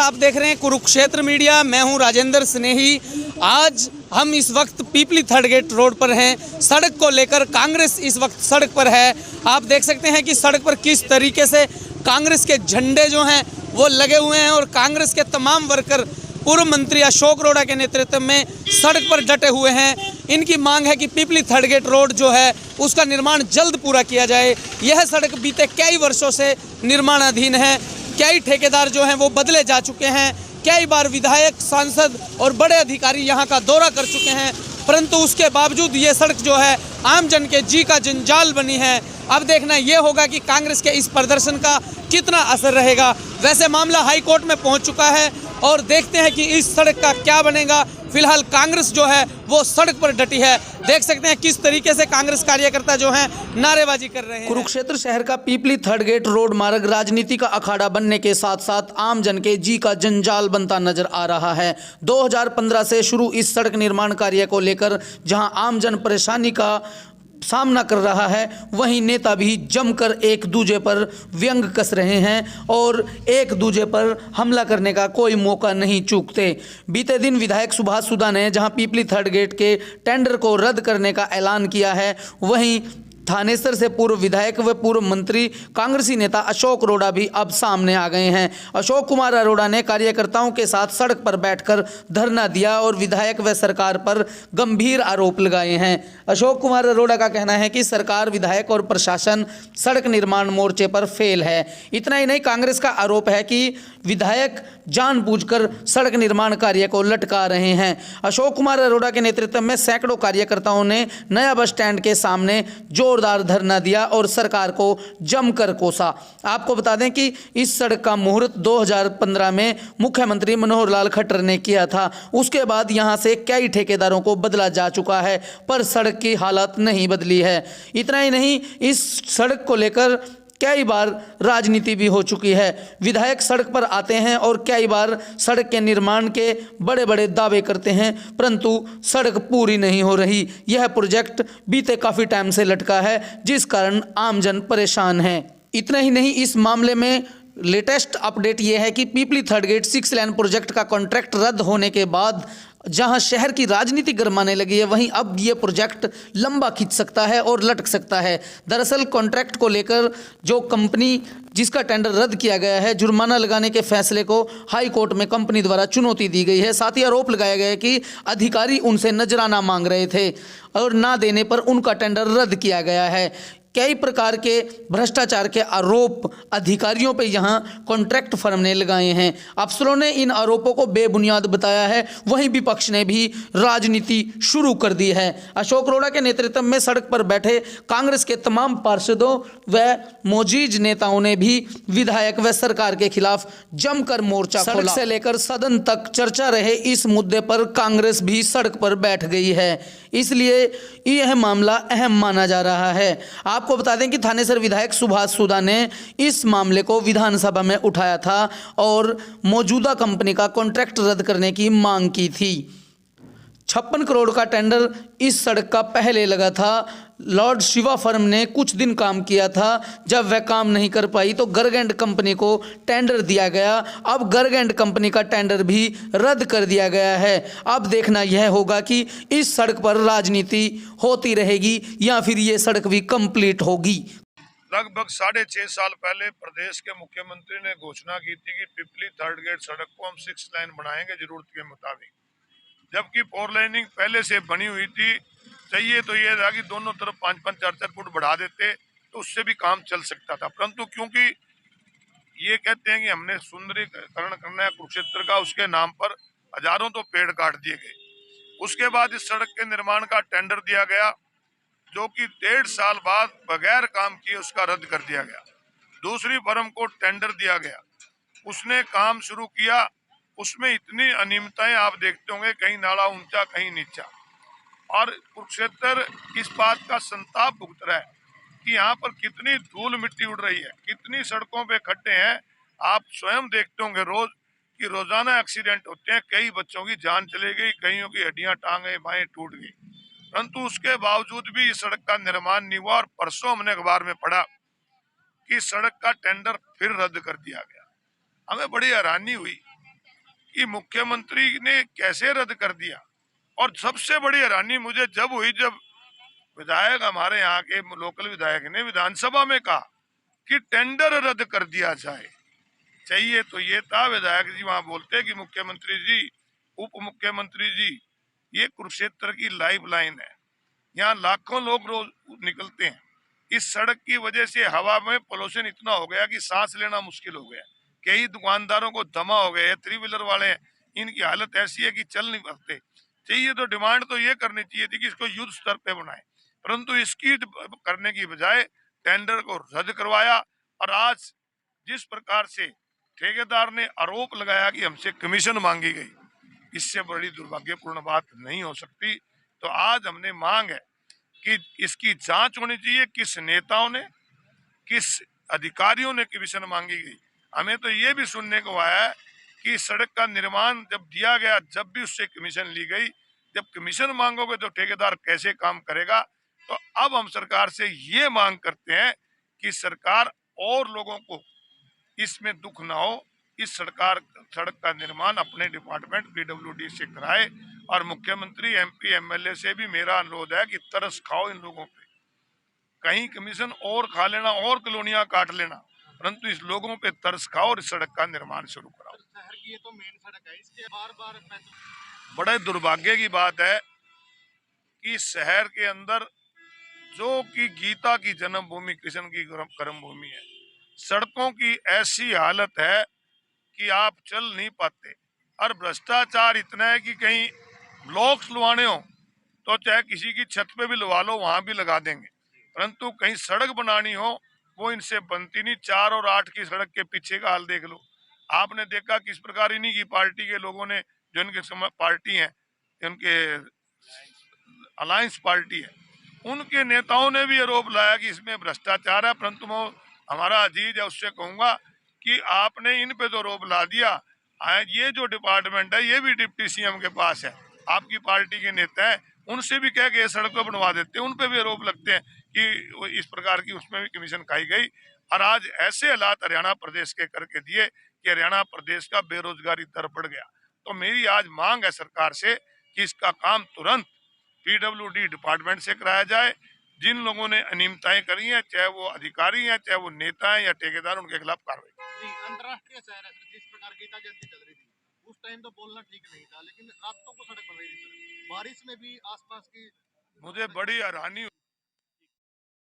आप देख रहे हैं कुरुक्षेत्र मीडिया। मैं हूं राजेंद्र स्नेही। आज हम इस वक्त पीपली थर्ड गेट रोड पर हैं। सड़क को लेकर कांग्रेस इस वक्त सड़क पर है। आप देख सकते हैं कि सड़क पर किस तरीके से कांग्रेस के झंडे जो हैं वो लगे हुए हैं और कांग्रेस के तमाम वर्कर पूर्व मंत्री अशोक अरोड़ा के नेतृत्व में सड़क पर डटे हुए हैं। इनकी मांग है कि पीपली थर्ड गेट रोड जो है उसका निर्माण जल्द पूरा किया जाए। यह सड़क बीते कई वर्षों से निर्माणाधीन है। कई ठेकेदार जो हैं वो बदले जा चुके हैं। कई बार विधायक, सांसद और बड़े अधिकारी यहाँ का दौरा कर चुके हैं, परंतु उसके बावजूद ये सड़क जो है आम जन के जी का जंजाल बनी है। अब देखना ये होगा कि कांग्रेस के इस प्रदर्शन का कितना असर रहेगा। वैसे मामला हाई कोर्ट में पहुंच चुका है और देखते हैं कि इस सड़क का क्या बनेगा। फिलहाल कांग्रेस जो है वो सड़क पर डटी है। देख सकते हैं किस तरीके से कांग्रेस कार्यकर्ता जो हैं नारेबाजी कर रहे हैं। कुरुक्षेत्र शहर का पीपली थर्ड गेट रोड मार्ग राजनीति का अखाड़ा बनने के साथ साथ आम जन के जी का जंजाल बनता नजर आ रहा है। 2015 से शुरू इस सड़क निर्माण कार्य को लेकर जहां आम जन परेशानी का सामना कर रहा है, वहीं नेता भी जमकर एक दूजे पर व्यंग कस रहे हैं और एक दूजे पर हमला करने का कोई मौका नहीं चूकते। बीते दिन विधायक सुभाष सुधा ने जहां पीपली थर्ड गेट के टेंडर को रद्द करने का ऐलान किया है, वहीं थानेसर से पूर्व विधायक व पूर्व मंत्री कांग्रेसी नेता अशोक अरोड़ा भी अब सामने आ गए हैं। अशोक कुमार अरोड़ा ने कार्यकर्ताओं के साथ सड़क पर बैठकर धरना दिया और विधायक व सरकार पर गंभीर आरोप लगाए हैं। अशोक कुमार अरोड़ा का कहना है कि सरकार, विधायक और प्रशासन सड़क निर्माण मोर्चे पर फेल है। इतना ही नहीं, कांग्रेस का आरोप है कि विधायक जानबूझकर सड़क निर्माण कार्य को लटका रहे हैं। अशोक कुमार अरोड़ा के नेतृत्व में सैकड़ों कार्यकर्ताओं ने नया बस स्टैंड के सामने जोरदार धरना दिया और सरकार को जमकर कोसा। आपको बता दें कि इस सड़क का मुहूर्त 2015 में मुख्यमंत्री मनोहर लाल खट्टर ने किया था। उसके बाद यहां से कई ठेकेदारों को बदला जा चुका है, पर सड़क की हालत नहीं बदली है। इतना ही नहीं, इस सड़क को लेकर कई बार राजनीति भी हो चुकी है। विधायक सड़क पर आते हैं और कई बार सड़क के निर्माण के बड़े बड़े दावे करते हैं, परंतु सड़क पूरी नहीं हो रही। यह प्रोजेक्ट बीते काफ़ी टाइम से लटका है, जिस कारण आमजन परेशान है। इतना ही नहीं, इस मामले में लेटेस्ट अपडेट यह है कि पीपली थर्ड गेट 6 लेन प्रोजेक्ट का कॉन्ट्रैक्ट रद्द होने के बाद जहां शहर की राजनीति गरमाने लगी है, वहीं अब ये प्रोजेक्ट लंबा खिंच सकता है और लटक सकता है। दरअसल कॉन्ट्रैक्ट को लेकर जो कंपनी जिसका टेंडर रद्द किया गया है, जुर्माना लगाने के फैसले को हाई कोर्ट में कंपनी द्वारा चुनौती दी गई है। साथ ही आरोप लगाया गया है कि अधिकारी उनसे नजराना मांग रहे थे और ना देने पर उनका टेंडर रद्द किया गया है। कई प्रकार के भ्रष्टाचार के आरोप अधिकारियों पर यहां कॉन्ट्रैक्ट फर्म ने लगाए हैं। अफसरों ने इन आरोपों को बेबुनियाद बताया है, वहीं विपक्ष ने भी राजनीति शुरू कर दी है। अशोक अरोड़ा के नेतृत्व में सड़क पर बैठे कांग्रेस के तमाम पार्षदों व मोजीज नेताओं ने भी विधायक व सरकार के खिलाफ जमकर मोर्चा खोला। सड़क से लेकर सदन तक चर्चा रहे इस मुद्दे पर कांग्रेस भी सड़क पर बैठ गई है, इसलिए यह मामला अहम माना जा रहा है। आपको बता दें कि थानेसर विधायक सुभाष सुधा ने इस मामले को विधानसभा में उठाया था और मौजूदा कंपनी का कॉन्ट्रैक्ट रद्द करने की मांग की थी। 56 करोड़ का टेंडर इस सड़क का पहले लगा था। लॉर्ड शिवा फर्म ने कुछ दिन काम किया था। जब वह काम नहीं कर पाई तो गर्ग एंड कंपनी को टेंडर दिया गया। अब गर्ग एंड कंपनी का टेंडर भी रद्द कर दिया गया है। अब देखना यह होगा कि इस सड़क पर राजनीति होती रहेगी या फिर ये सड़क भी कंप्लीट होगी। लगभग 6.5 साल पहले प्रदेश के मुख्यमंत्री ने घोषणा की थी कि पीपली थर्ड गेट सड़क को हम 6 लाइन बनाएंगे जरूरत के मुताबिक, जबकि 4 लाइनिंग पहले से बनी हुई थी। चाहिए तो ये था कि दोनों तरफ 5-5, 4-4 फुट बढ़ा देते तो उससे भी काम चल सकता था, परंतु क्योंकि ये कहते हैं कि हमने सुंदरीकरण करना है कुरुक्षेत्र का, उसके नाम पर हजारों तो पेड़ काट दिए गए। उसके बाद इस सड़क के निर्माण का टेंडर दिया गया, जो कि 1.5 साल बाद बगैर काम किए उसका रद्द कर दिया गया। दूसरी फर्म को टेंडर दिया गया, उसने काम शुरू किया। उसमें इतनी अनियमितताएं आप देखते होंगे, कहीं नाला ऊंचा कहीं नीचा, और कुरुक्षेत्र इस बात का संताप भुगत रहा है कि यहाँ पर कितनी धूल मिट्टी उड़ रही है, कितनी सड़कों पे खड्डे हैं। आप स्वयं देखते होंगे रोज कि रोजाना एक्सीडेंट होते हैं। कई बच्चों की जान चली गई, कईयों की हड्डियां, टांगे बाहें टूट गई, परंतु उसके बावजूद भी इस सड़क का निर्माण नहीं हुआ। और परसों हमने अखबार में पढ़ा कि सड़क का टेंडर फिर रद्द कर दिया गया। हमें बड़ी हैरानी हुई कि मुख्यमंत्री ने कैसे रद्द कर दिया। और सबसे बड़ी हैरानी मुझे जब हुई जब विधायक हमारे यहाँ के लोकल विधायक ने विधानसभा में कहा कि टेंडर रद्द कर दिया जाए। चाहिए तो ये था विधायक जी वहां बोलते कि मुख्यमंत्री जी, उप मुख्यमंत्री जी, ये कुरुक्षेत्र की लाइफ लाइन है, यहाँ लाखों लोग रोज निकलते हैं। इस सड़क की वजह से हवा में पोल्यूशन इतना हो गया कि सांस लेना मुश्किल हो गया। कई दुकानदारों को दमा हो गए, थ्री व्हीलर वाले हैं, इनकी हालत ऐसी है कि चल नहीं पाते। चाहिए तो डिमांड तो ये करनी चाहिए थी कि इसको युद्ध स्तर पे बनाए, परंतु इसकी करने की बजाय टेंडर को रद्द करवाया। और आज जिस प्रकार से ठेकेदार ने आरोप लगाया कि हमसे कमीशन मांगी गई, इससे बड़ी दुर्भाग्यपूर्ण बात नहीं हो सकती। तो आज हमने मांग है कि इसकी जांच होनी चाहिए, किस नेताओं ने, किस अधिकारियों ने कमीशन मांगी गई। हमें तो ये भी सुनने को आया है कि सड़क का निर्माण जब दिया गया, जब भी उससे कमीशन ली गई, जब कमीशन मांगोगे तो ठेकेदार कैसे काम करेगा। तो अब हम सरकार से ये मांग करते हैं कि सरकार और लोगों को इसमें दुख ना हो, इस सड़क का निर्माण अपने डिपार्टमेंट पीडब्ल्यूडी से कराए। और मुख्यमंत्री, एमपी, एमएलए से भी मेरा अनुरोध है कि तरस खाओ इन लोगों पे, कहीं कमीशन और खा लेना और कॉलोनियां काट लेना, परंतु इस लोगों पे तरस खाओ और इस सड़क का निर्माण शुरू कराओ। शहर की ये तो मेन सड़क है, इसके बार-बार बड़े दुर्भाग्य की बात है कि शहर के अंदर, जो कि गीता की जन्मभूमि, कृष्ण की कर्म भूमि है, सड़कों की ऐसी हालत है कि आप चल नहीं पाते। और भ्रष्टाचार इतना है कि कहीं ब्लॉक्स लुवाने हो तो चाहे किसी की छत पे भी लगा लो, वहां भी लगा देंगे, परंतु कहीं सड़क बनानी हो वो इनसे बनती नहीं। 4 और 8 की सड़क के पीछे का हाल देख लो। आपने देखा किस प्रकार इन्हीं की पार्टी के लोगों ने, जो इनके पार्टी है, उनके अलायंस पार्टी है, उनके नेताओं ने भी आरोप लाया कि इसमें भ्रष्टाचार है। परंतु मैं हमारा अजीज है उससे कहूंगा कि आपने इन पे तो आरोप ला दिया, ये जो डिपार्टमेंट है ये भी डिप्टी सीएम के पास है, आपकी पार्टी के नेता है, उनसे भी कह के सड़क पर बनवा देते हैं, उन पे भी आरोप लगते हैं कि इस प्रकार की उसमें भी कमीशन खाई गई। और आज ऐसे हालात हरियाणा प्रदेश के करके दिए कि हरियाणा प्रदेश का बेरोजगारी दर बढ़ गया। तो मेरी आज मांग है सरकार से कि इसका काम तुरंत पीडब्ल्यूडी डिपार्टमेंट से कराया जाए। जिन लोगों ने अनियमितताएं करी हैं, चाहे वो अधिकारी हैं, चाहे वो नेता हैं या ठेकेदार, उनके खिलाफ कार्रवाई। जी, अंतर्राष्ट्रीय शहर है सर, जिस प्रकार गीता जयंती चल रही थी उस टाइम तो बोलना ठीक नहीं था, लेकिन रातों को सड़क बन रही थी सर, बारिश में भी आसपास की। मुझे बड़ी हैरानी